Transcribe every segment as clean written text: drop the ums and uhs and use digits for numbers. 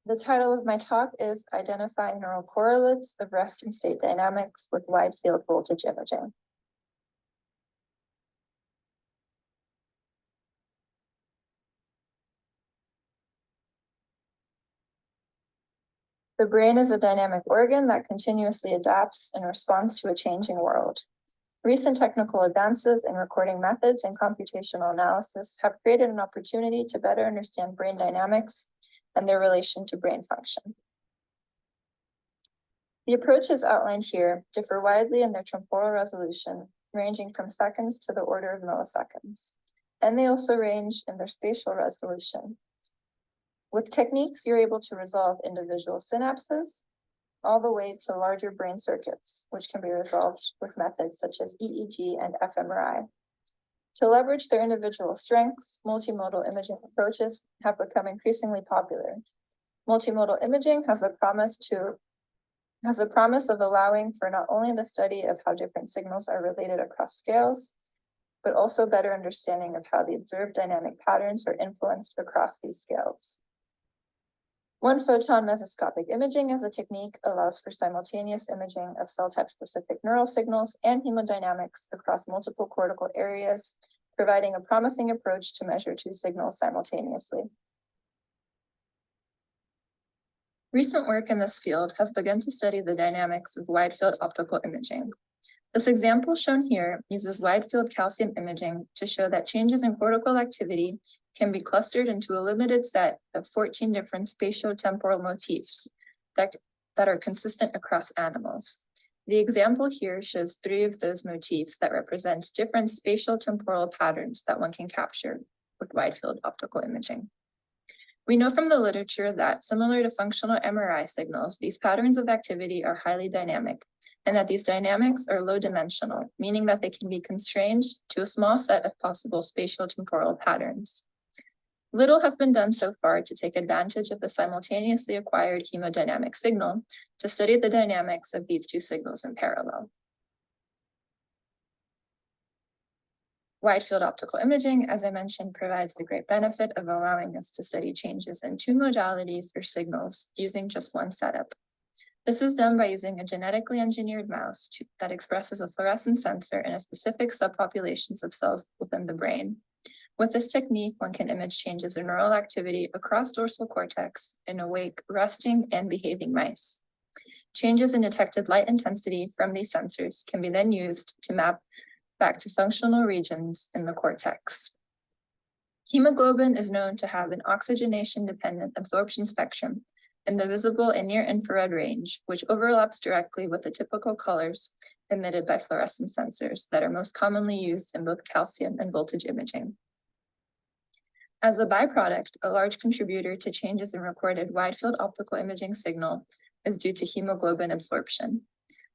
The title of my talk is Identifying Neural Correlates of Resting State Dynamics with Wide Field Voltage Imaging. The brain is a dynamic organ that continuously adapts in response to a changing world. Recent technical advances in recording methods and computational analysis have created an opportunity to better understand brain dynamics and their relation to brain function. The approaches outlined here differ widely in their temporal resolution, ranging from seconds to the order of milliseconds, and they also range in their spatial resolution. With techniques, you're able to resolve individual synapses all the way to larger brain circuits, which can be resolved with methods such as EEG and fMRI. To leverage their individual strengths, multimodal imaging approaches have become increasingly popular. Multimodal imaging has the promise of allowing for not only the study of how different signals are related across scales, but also better understanding of how the observed dynamic patterns are influenced across these scales. One-photon mesoscopic imaging as a technique allows for simultaneous imaging of cell type-specific neural signals and hemodynamics across multiple cortical areas, providing a promising approach to measure two signals simultaneously. Recent work in this field has begun to study the dynamics of wide-field optical imaging. This example shown here uses wide-field calcium imaging to show that changes in cortical activity can be clustered into a limited set of 14 different spatio-temporal motifs that are consistent across animals. The example here shows 3 of those motifs that represent different spatial temporal patterns that one can capture with wide-field optical imaging. We know from the literature that, similar to functional MRI signals, these patterns of activity are highly dynamic, and that these dynamics are low-dimensional, meaning that they can be constrained to a small set of possible spatial temporal patterns. Little has been done so far to take advantage of the simultaneously acquired hemodynamic signal to study the dynamics of these two signals in parallel. Wide-field optical imaging, as I mentioned, provides the great benefit of allowing us to study changes in two modalities or signals using just one setup. This is done by using a genetically engineered mouse that expresses a fluorescent sensor in a specific subpopulations of cells within the brain. With this technique, one can image changes in neural activity across dorsal cortex in awake, resting, and behaving mice. Changes in detected light intensity from these sensors can be then used to map back to functional regions in the cortex. Hemoglobin is known to have an oxygenation-dependent absorption spectrum in the visible and near-infrared range, which overlaps directly with the typical colors emitted by fluorescent sensors that are most commonly used in both calcium and voltage imaging. As a byproduct, a large contributor to changes in recorded wide-field optical imaging signal is due to hemoglobin absorption.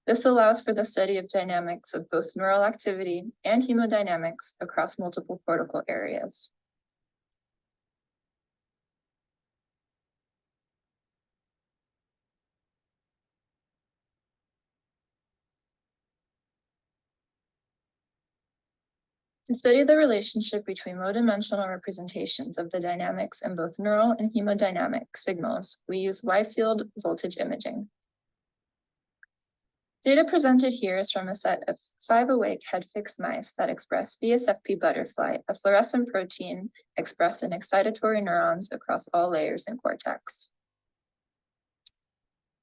This allows for the study of dynamics of both neural activity and hemodynamics across multiple cortical areas. To study the relationship between low-dimensional representations of the dynamics in both neural and hemodynamic signals, we use wide-field voltage imaging. Data presented here is from a set of 5 awake head-fixed mice that express VSFP butterfly, a fluorescent protein expressed in excitatory neurons across all layers in cortex.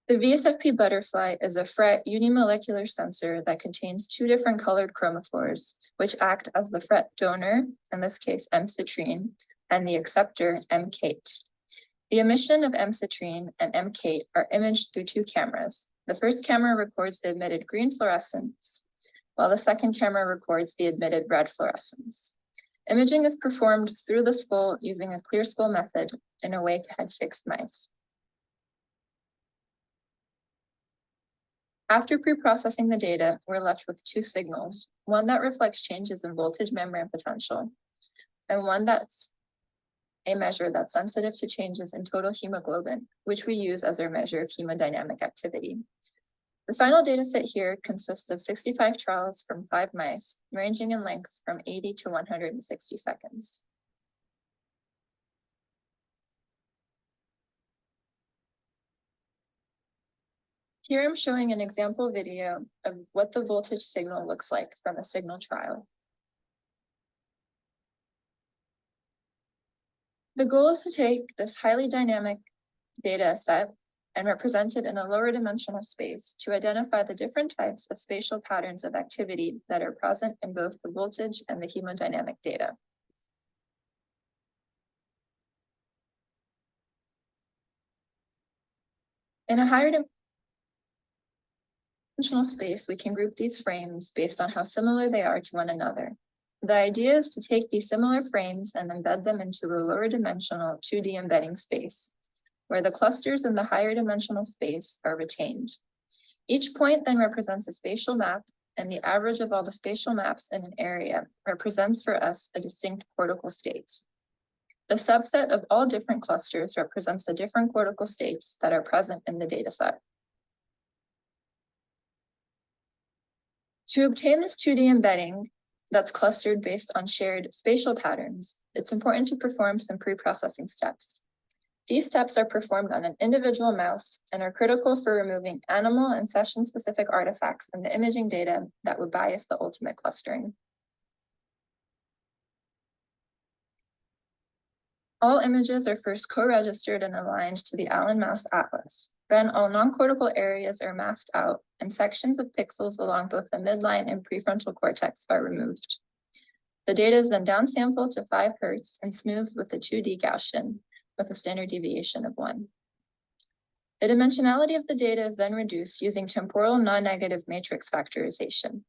The VSFP butterfly is a FRET unimolecular sensor that contains 2 different colored chromophores, which act as the FRET donor, in this case M-citrine, and the acceptor M-cate. The emission of M-citrine and M-cate are imaged through 2 cameras. The first camera records the emitted green fluorescence, while the second camera records the emitted red fluorescence. Imaging is performed through the skull using a clear skull method in awake head-fixed mice. After pre-processing the data, we're left with 2 signals, one that reflects changes in voltage membrane potential, and one that's a measure that's sensitive to changes in total hemoglobin, which we use as our measure of hemodynamic activity. The final data set here consists of 65 trials from 5 mice, ranging in length from 80 to 160 seconds. Here I'm showing an example video of what the voltage signal looks like from a signal trial. The goal is to take this highly dynamic data set and represent it in a lower dimensional space to identify the different types of spatial patterns of activity that are present in both the voltage and the hemodynamic data. In a higher dimensional space, we can group these frames based on how similar they are to one another. The idea is to take these similar frames and embed them into a lower dimensional 2D embedding space, where the clusters in the higher dimensional space are retained. Each point then represents a spatial map, and the average of all the spatial maps in an area represents for us a distinct cortical state. The subset of all different clusters represents the different cortical states that are present in the dataset. To obtain this 2D embedding that's clustered based on shared spatial patterns, it's important to perform some pre-processing steps. These steps are performed on an individual mouse and are critical for removing animal and session-specific artifacts in the imaging data that would bias the ultimate clustering. All images are first co-registered and aligned to the Allen mouse atlas. Then all non-cortical areas are masked out and sections of pixels along both the midline and prefrontal cortex are removed. The data is then downsampled to 5 Hz and smoothed with the 2D Gaussian with a standard deviation of 1. The dimensionality of the data is then reduced using temporal non-negative matrix factorization.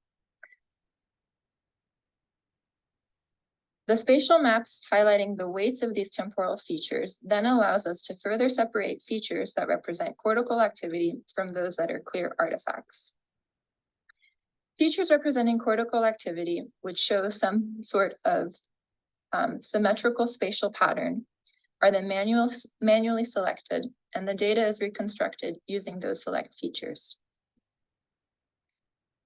The spatial maps highlighting the weights of these temporal features then allows us to further separate features that represent cortical activity from those that are clear artifacts. Features representing cortical activity, which show some sort of symmetrical spatial pattern, are then manually selected, and the data is reconstructed using those select features.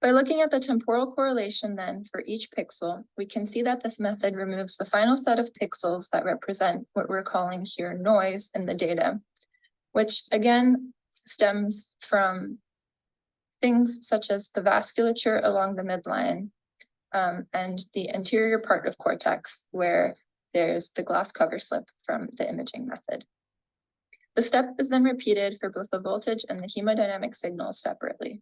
By looking at the temporal correlation then for each pixel, we can see that this method removes the final set of pixels that represent what we're calling here noise in the data, which again stems from things such as the vasculature along the midline and the anterior part of cortex, where there's the glass cover slip from the imaging method. The step is then repeated for both the voltage and the hemodynamic signals separately.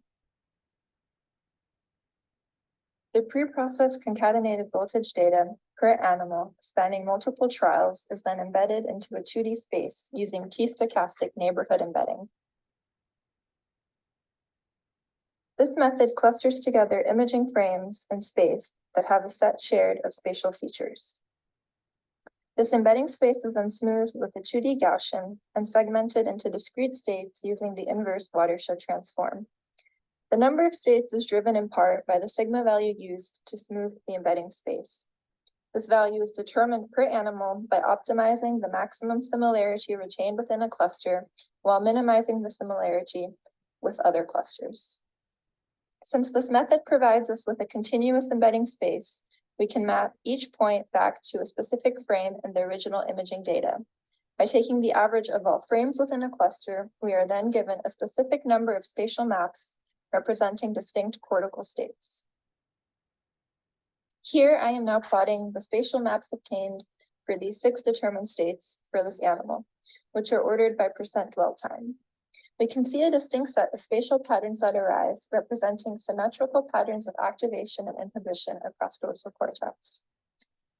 The pre-processed concatenated voltage data per animal spanning multiple trials is then embedded into a 2D space using t-stochastic neighborhood embedding. This method clusters together imaging frames in space that have a set shared of spatial features. This embedding space is then smoothed with the 2D Gaussian and segmented into discrete states using the inverse watershed transform. The number of states is driven in part by the sigma value used to smooth the embedding space. This value is determined per animal by optimizing the maximum similarity retained within a cluster while minimizing the similarity with other clusters. Since this method provides us with a continuous embedding space, we can map each point back to a specific frame in the original imaging data. By taking the average of all frames within a cluster, we are then given a specific number of spatial maps representing distinct cortical states. Here I am now plotting the spatial maps obtained for these 6 determined states for this animal, which are ordered by percent dwell time. We can see a distinct set of spatial patterns that arise, representing symmetrical patterns of activation and inhibition across dorsal cortex.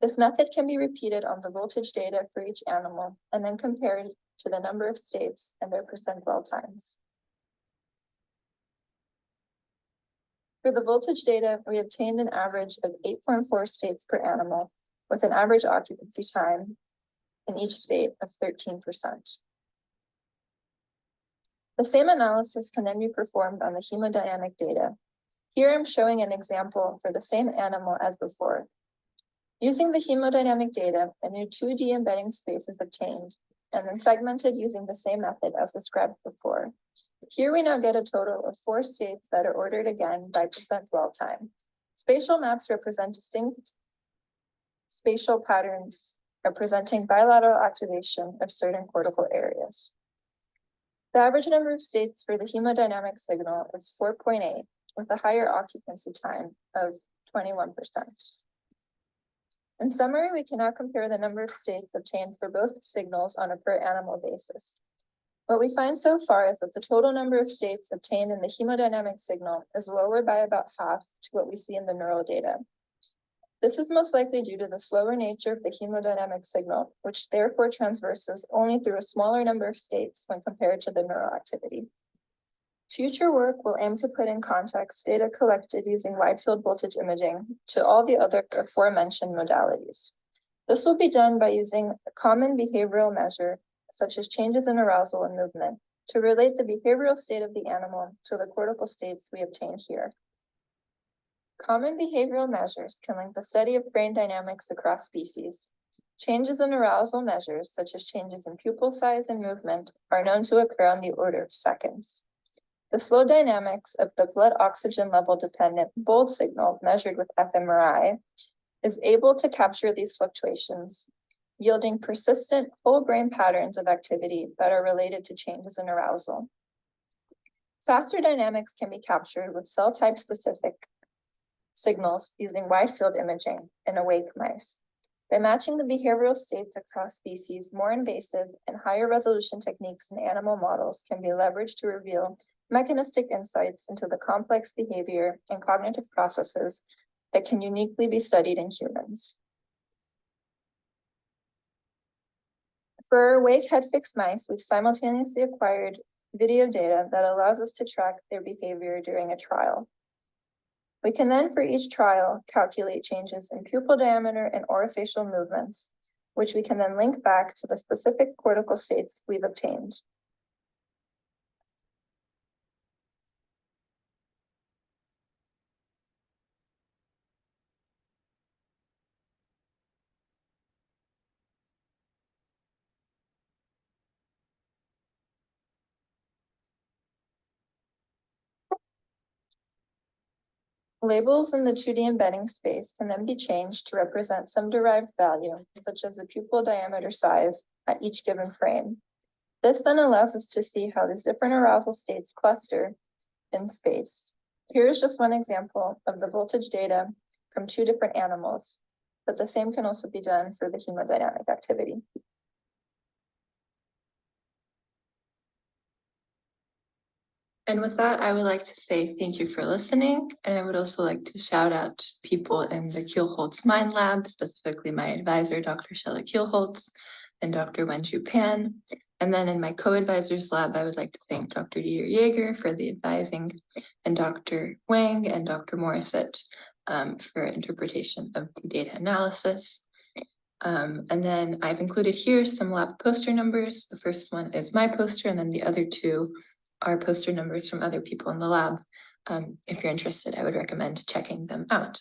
This method can be repeated on the voltage data for each animal and then compared to the number of states and their percent dwell times. For the voltage data, we obtained an average of 8.4 states per animal, with an average occupancy time in each state of 13%. The same analysis can then be performed on the hemodynamic data. Here I'm showing an example for the same animal as before. Using the hemodynamic data, a new 2D embedding space is obtained and then segmented using the same method as described before. Here we now get a total of 4 states that are ordered again by percent dwell time. Spatial maps represent distinct spatial patterns representing bilateral activation of certain cortical areas. The average number of states for the hemodynamic signal is 4.8, with a higher occupancy time of 21%. In summary, we can now compare the number of states obtained for both signals on a per animal basis. What we find so far is that the total number of states obtained in the hemodynamic signal is lower by about half to what we see in the neural data. This is most likely due to the slower nature of the hemodynamic signal, which therefore transverses only through a smaller number of states when compared to the neural activity. Future work will aim to put in context data collected using wide field voltage imaging to all the other aforementioned modalities. This will be done by using a common behavioral measure, such as changes in arousal and movement, to relate the behavioral state of the animal to the cortical states we obtain here. Common behavioral measures can link the study of brain dynamics across species. Changes in arousal measures, such as changes in pupil size and movement, are known to occur on the order of seconds. The slow dynamics of the blood oxygen level dependent bold signal measured with fMRI is able to capture these fluctuations, yielding persistent whole brain patterns of activity that are related to changes in arousal. Faster dynamics can be captured with cell type specific signals using wide field imaging in awake mice. By matching the behavioral states across species, more invasive and higher resolution techniques in animal models can be leveraged to reveal mechanistic insights into the complex behavior and cognitive processes that can uniquely be studied in humans. For awake head-fixed mice, we've simultaneously acquired video data that allows us to track their behavior during a trial. We can then, for each trial, calculate changes in pupil diameter and orofacial movements, which we can then link back to the specific cortical states we've obtained. Labels in the 2D embedding space can then be changed to represent some derived value, such as the pupil diameter size at each given frame. This then allows us to see how these different arousal states cluster in space. Here's just one example of the voltage data from two different animals, but the same can also be done for the hemodynamic activity. And with that, I would like to say thank you for listening. And I would also like to shout out people in the Kielholtz Mind Lab, specifically my advisor, Dr. Shella Kielholtz and Dr. Wenju Pan. And then in my co-advisors lab, I would like to thank Dr. Dieter Jaeger for the advising and Dr. Wang and Dr. Morissette for interpretation of the data analysis. And then I've included here some lab poster numbers. The first one is my poster, and then the other two are poster numbers from other people in the lab. If you're interested, I would recommend checking them out.